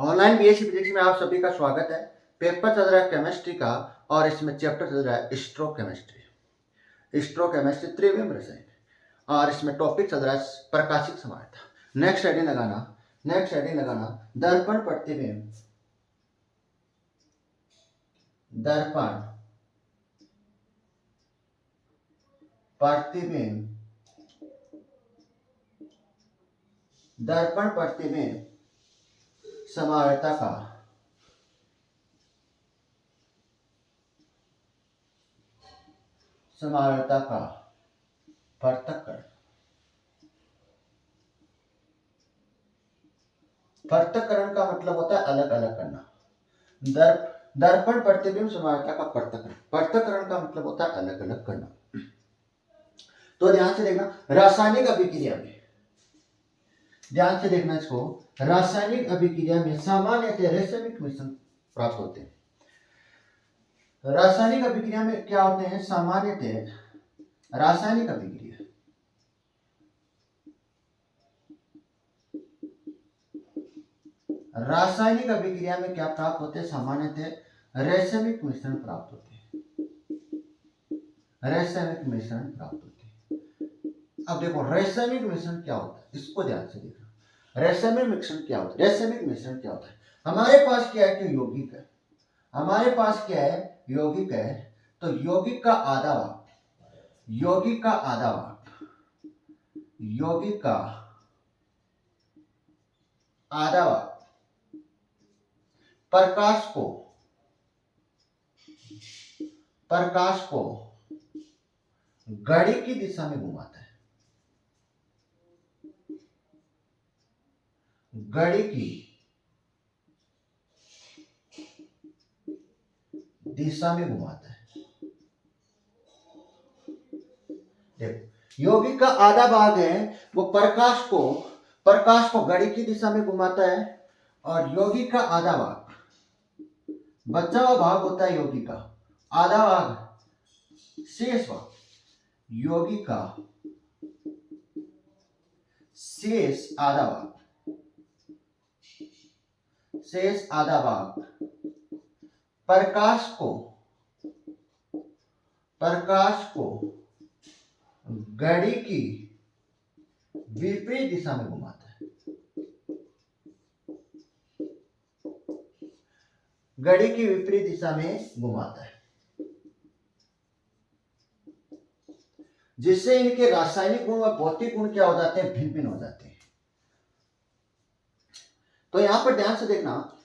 Online BSc physics में आप सभी का स्वागत है। पेपर चल रहा है केमिस्ट्री का और इसमें चैप्टर चल रहा है स्ट्रोकेमिस्ट्री त्रिविम रसायन और इसमें टॉपिक चल रहा है प्रकाशिक समानता। नेक्स्ट हेडिंग लगाना दर्पण प्रतिबिंब दर्पण प्रतिबिंब दर्पण प्रतिबिंब समानता का पृथक्करण। पृथक्करण का मतलब होता है अलग अलग करना। दर्पण प्रतिबिंब समानता का पृथक्करण का मतलब होता है अलग अलग करना। तो ध्यान से देखना, रासायनिक अभिक्रिया में ध्यान से देखना इसको, रासायनिक अभिक्रिया में सामान्यतः रासायनिक मिश्रण प्राप्त होते हैं। रासायनिक अभिक्रिया में क्या होते हैं? सामान्यतः रासायनिक अभिक्रिया में क्या प्राप्त होते हैं? सामान्यतः रासायनिक मिश्रण प्राप्त होते हैं। अब देखो रासायनिक मिश्रण क्या होता है, इसको ध्यान से देखना। रासायनिक मिश्रण क्या होता है? हमारे पास क्या है कि यौगिक है। तो यौगिक का आधा भाग प्रकाश को घड़ी की दिशा में घुमाता है। घड़ी की दिशा में घुमाता है। देखो यौगिक का आधा भाग है वो प्रकाश को घड़ी की दिशा में घुमाता है और यौगिक का आधा भाग, बचा हुआ भाग होता है यौगिक का आधा भाग, शेष भाग यौगिक का शेष आधा भाग प्रकाश को घड़ी की विपरीत दिशा में घुमाता है। जिससे इनके रासायनिक गुण और भौतिक गुण क्या हो जाते हैं? भिन्न हो जाते हैं। तो यहां पर ध्यान से देखना,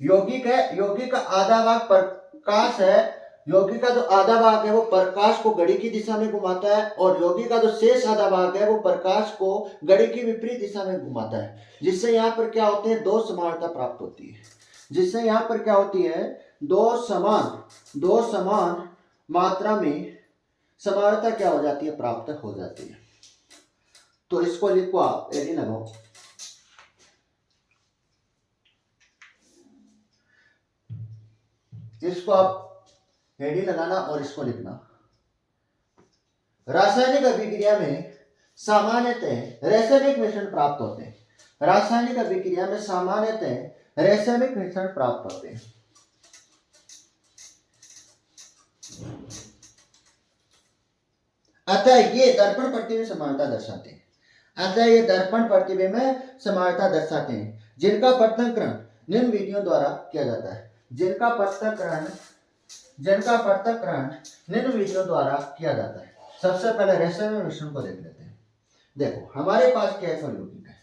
यौगिक का आधा भाग प्रकाश है। यौगिक का जो आधा भाग है वो प्रकाश को घड़ी की दिशा में घुमाता है और यौगिक का जो शेष आधा भाग है वो प्रकाश को घड़ी की विपरीत दिशा में घुमाता है। जिससे यहाँ पर क्या होते हैं? दो समानता प्राप्त होती है। दो समान मात्रा में समानता क्या हो जाती है? प्राप्त हो जाती है। तो इसको लिखो आप, एडी लगाओ। इसको आप एडी लगाना और इसको लिखना। रासायनिक अभिक्रिया में सामान्यतः रासायनिक मिश्रण प्राप्त होते हैं। अतः ये दर्पण प्रतिबिंब समानता दर्शाते हैं। जिनका पृथक्करण निम्न विधियों द्वारा किया जाता है। सबसे पहले रासायनिक मिश्रण को देख लेते हैं। देखो हमारे पास क्या है? यौगिक है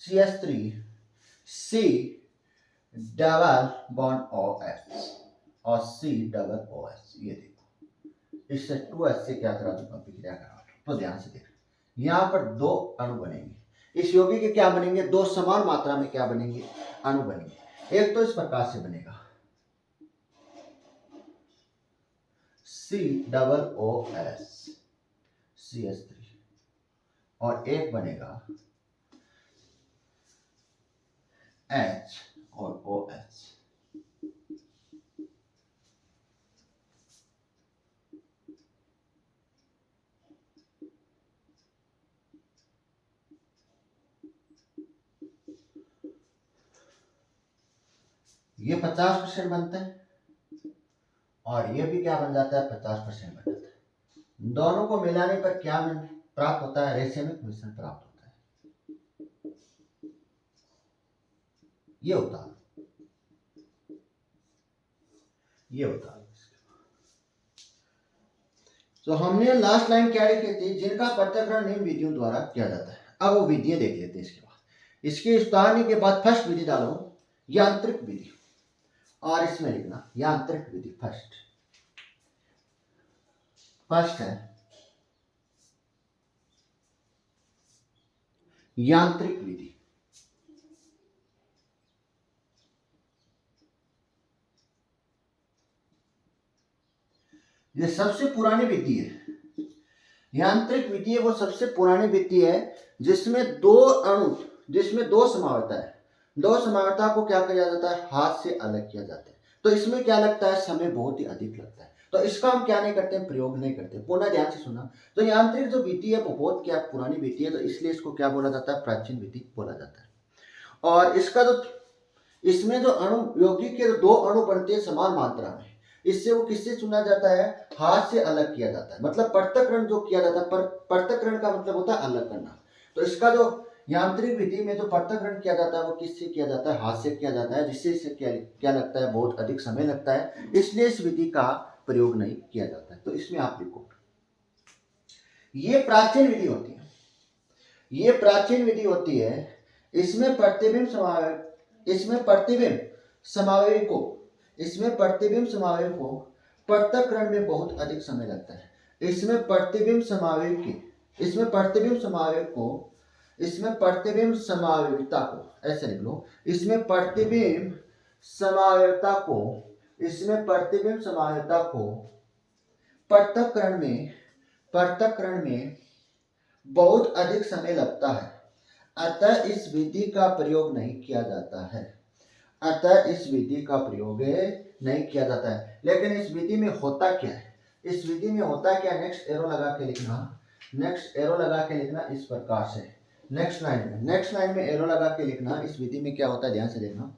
CH3 C double bond OH और C डबल OH। ये देखो इससे 2H से क्या करा दूंगा? अभिक्रिया करा। तो ध्यान से देखो, यहाँ पर दो अणु बनेंगे। इस यौगिक के क्या बनेंगे? दो समान मात्रा में क्या बनेंगे? अणु बनेंगे। एक तो इस प्रकार से बनेगा C डबल OH CH3 और एक बनेगा H और OH। ये 50% बनता है और ये भी क्या बन जाता है, 50% बन जाता है। दोनों को मिलाने पर क्या प्राप्त होता है, रेसिमिक मिश्रण प्राप्त होता है। ये होता है तो हमने लास्ट लाइन क्या लिखी थी, जिनका पृथक्करण निम्न विधियों द्वारा किया जाता है। अब वो विधियां देख लेते हैं इसके बाद। इसके उतारने के बाद फर्स्ट विधि डालो यांत्रिक विधि, और इसमें लिखना यांत्रिक विधि फर्स्ट है यांत्रिक विधि। ये सबसे पुरानी विधि है। यांत्रिक विधि है वो सबसे पुरानी विधि है जिसमें जिसमें दो समावता है। दो समावता को क्या किया जाता है, हाथ से अलग किया जाता है। तो इसमें क्या लगता है, समय बहुत ही अधिक लगता है। तो इसका हम क्या नहीं करते, प्रयोग नहीं करते। पुनः ध्यान से सुना। तो यांत्रिक जो विधि है वो बहुत क्या पुरानी विधि है, तो इसलिए इसको क्या बोला जाता है, प्राचीन विधि बोला जाता है। और इसका जो इसमें जो अणु यौगिक के दो अणु बनते हैं समान मात्रा में, इससे वो किससे चुना जाता है, हाथ से अलग किया जाता है। मतलब पृथक्करण जो किया जाता है, पृथक्करण का मतलब होता है अलग करना। तो इसका जो यांत्रिक विधि में जो पृथक्करण किया जाता है वो किससे किया जाता है, हाथ से किया जाता है, जिससे इसे क्या लगता है, बहुत अधिक समय लगता है। इसलिए इस विधि का प्रयोग नहीं किया जाता है। तो इसमें आप लिखो ये प्राचीन विधि होती है। ये प्राचीन विधि होती है। इसमें प्रतिबिंब समावेश को पृथक्करण में बहुत अधिक समय लगता है। इसमें प्रतिबिंब समावेशिता को ऐसे लिख लो। इसमें प्रतिबिंब समावेशिता को पृथक्करण में बहुत अधिक समय लगता है। अतः इस विधि का प्रयोग नहीं किया जाता है। लेकिन इस विधि में होता क्या है, नेक्स्ट एरो लगा के लिखना इस प्रकार से। नेक्स्ट लाइन में एरो लगा के लिखना। इस विधि में क्या होता है, ध्यान से देखना।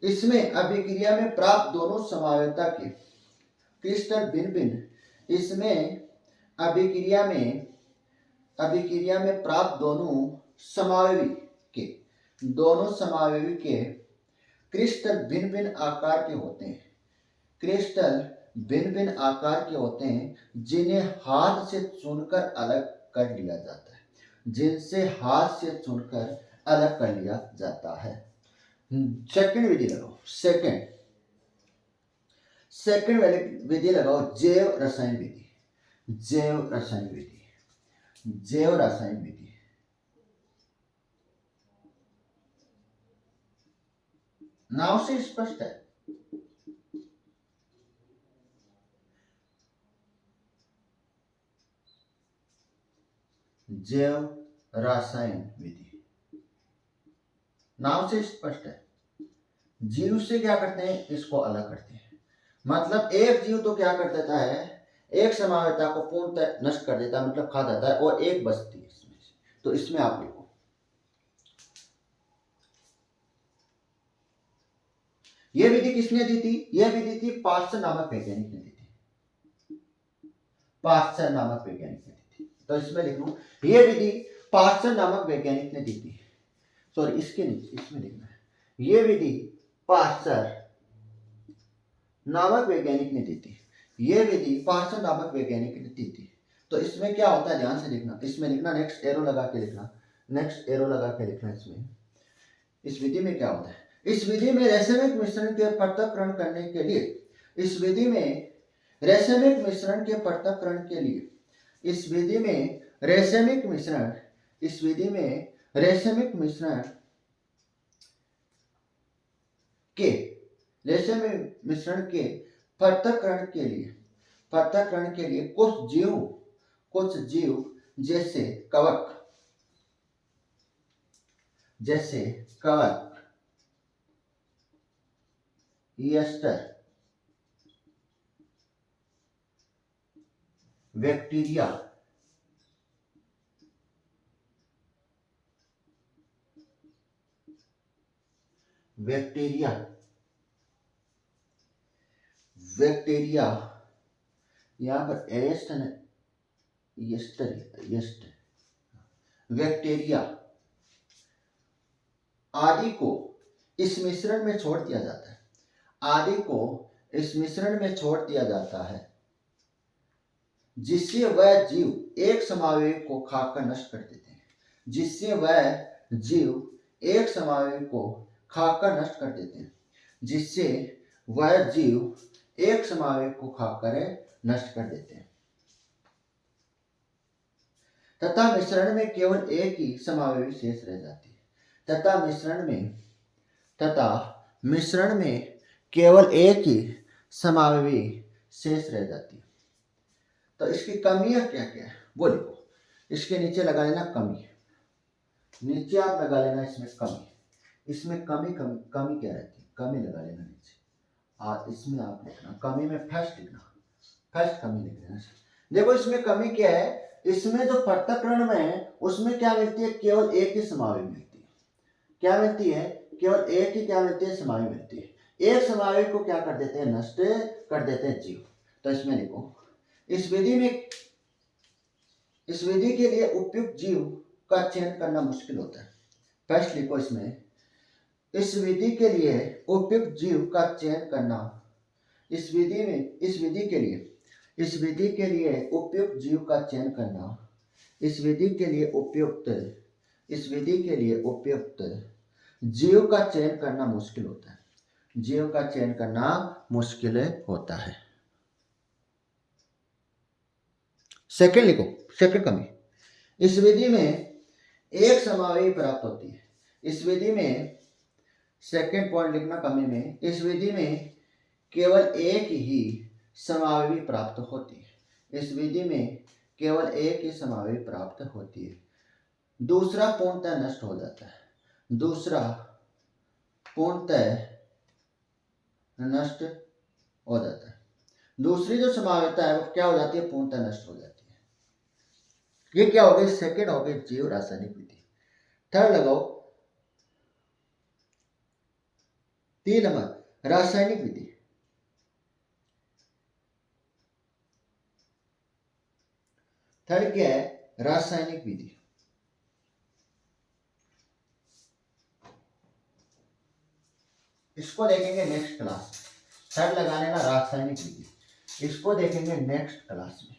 इसमें अभिक्रिया में प्राप्त दोनों समावयवता के क्रिस्टल भिन्न इसमें अभिक्रिया में प्राप्त दोनों समावयवी के क्रिस्टल भिन्न आकार के होते हैं, जिन्हें हाथ से चुनकर अलग कर लिया जाता है। सेकंड विधि लगाओ। सेकंड विधि लगाओ जैव रसायन विधि। नाम से स्पष्ट है। जैव रसायन विधि नाम से स्पष्ट है। जीव से क्या करते हैं, इसको अलग करते हैं। मतलब एक जीव तो क्या कर देता है, एक समावयवता को पूर्णतः नष्ट कर देता है, मतलब खा जाता है, और एक बचती है इसमें से। तो इसमें आप लिखो ये विधि किसने दी थी, यह विधि थी पाश्चर नामक वैज्ञानिक ने दी थी। तो इसमें लिख लूं ये विधि पाश्चर नामक वैज्ञानिक ने दी थी। सॉरी इसके नीचे इसमें लिखना है ये विधि पाश्चर नामक वैज्ञानिक ने दी थी। तो इसमें क्या होता है, ध्यान से लिखना। इसमें लिखना नेक्स्ट एरो लगा के लिखना इसमें। इस विधि में क्या होता है, इस विधि में रासायनिक मिश्रण के पृथक्करण के लिए इस विधि में रासायनिक मिश्रण के पृथक्करण के लिए कुछ जीव जैसे कवक ईस्टर, बैक्टीरिया, बैक्टीरिया, बैक्टीरिया यहां पर एस्ट है, यस्ट बैक्टीरिया आदि को इस मिश्रण में छोड़ दिया जाता है, आदि को इस मिश्रण में छोड़ दिया जाता है, जिससे वह जीव एक समावयवी को खाकर नष्ट कर देते हैं, जिससे वह जीव एक समावयवी को खाकर नष्ट कर देते हैं, जिससे वह जीव एक समावयवी को खाकर नष्ट कर देते हैं, तथा मिश्रण में केवल एक ही समावयवी शेष रह जाती है, तथा मिश्रण में केवल एक ही समावयवी शेष रह जाती है। तो इसकी कमियां क्या क्या है वो लिखो, इसके नीचे लगा लेना कमी, नीचे आप लगा लेना इसमें कमी, इसमें कमी क्या रहती है, कमी लगा लेना नीचे, और इसमें आप लिखना कमी में फर्स्ट लिखना, फर्स्ट कमी लिख लेना। देखो इसमें कमी क्या है, इसमें जो पृथक्करण में है उसमें क्या मिलती है, केवल एक ही समावयवी मिलती है, क्या मिलती है, केवल एक ही क्या मिलती है, समावयवी मिलती है, एक समावयवी को क्या कर देते हैं, नष्ट कर देते हैं जीव। तो इसमें लिखो इस विधि के लिए उपयुक्त जीव का चयन करना मुश्किल होता है। फर्स्ट लिखो इसमें, इस विधि के लिए उपयुक्त जीव का चयन करना, इस विधि के लिए उपयुक्त जीव का चयन करना, इस विधि के लिए उपयुक्त जीव का चयन करना मुश्किल होता है, जीव का चयन करना मुश्किल होता है। सेकंड लिखो, सेकंड कमी, इस विधि में एक समावयवी प्राप्त होती है, इस विधि में सेकंड पॉइंट लिखना कमी में, इस विधि में केवल एक ही समावयवी प्राप्त होती है, इस विधि में केवल एक ही समावयवी प्राप्त होती है, दूसरा पूर्णतः नष्ट हो जाता है, दूसरा पूर्णतः नष्ट हो जाता है, दूसरी जो समावयवता है वो क्या हो जाती है, पूर्णतः नष्ट हो जाती है। ये क्या हो गई, सेकंड हो गई जीव रासायनिक विधि। थर्ड लगाओ 3 नंबर रासायनिक विधि, थर्ड क्या है, रासायनिक विधि। इसको देखेंगे नेक्स्ट क्लास में, थर्ड लगा लेना रासायनिक विधि, इसको देखेंगे नेक्स्ट क्लास में।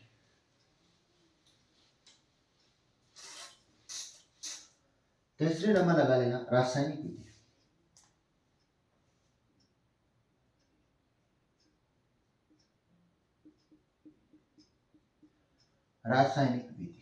तीसरे नंबर लगा लेना रासायनिक विधि, रासायनिक विधि।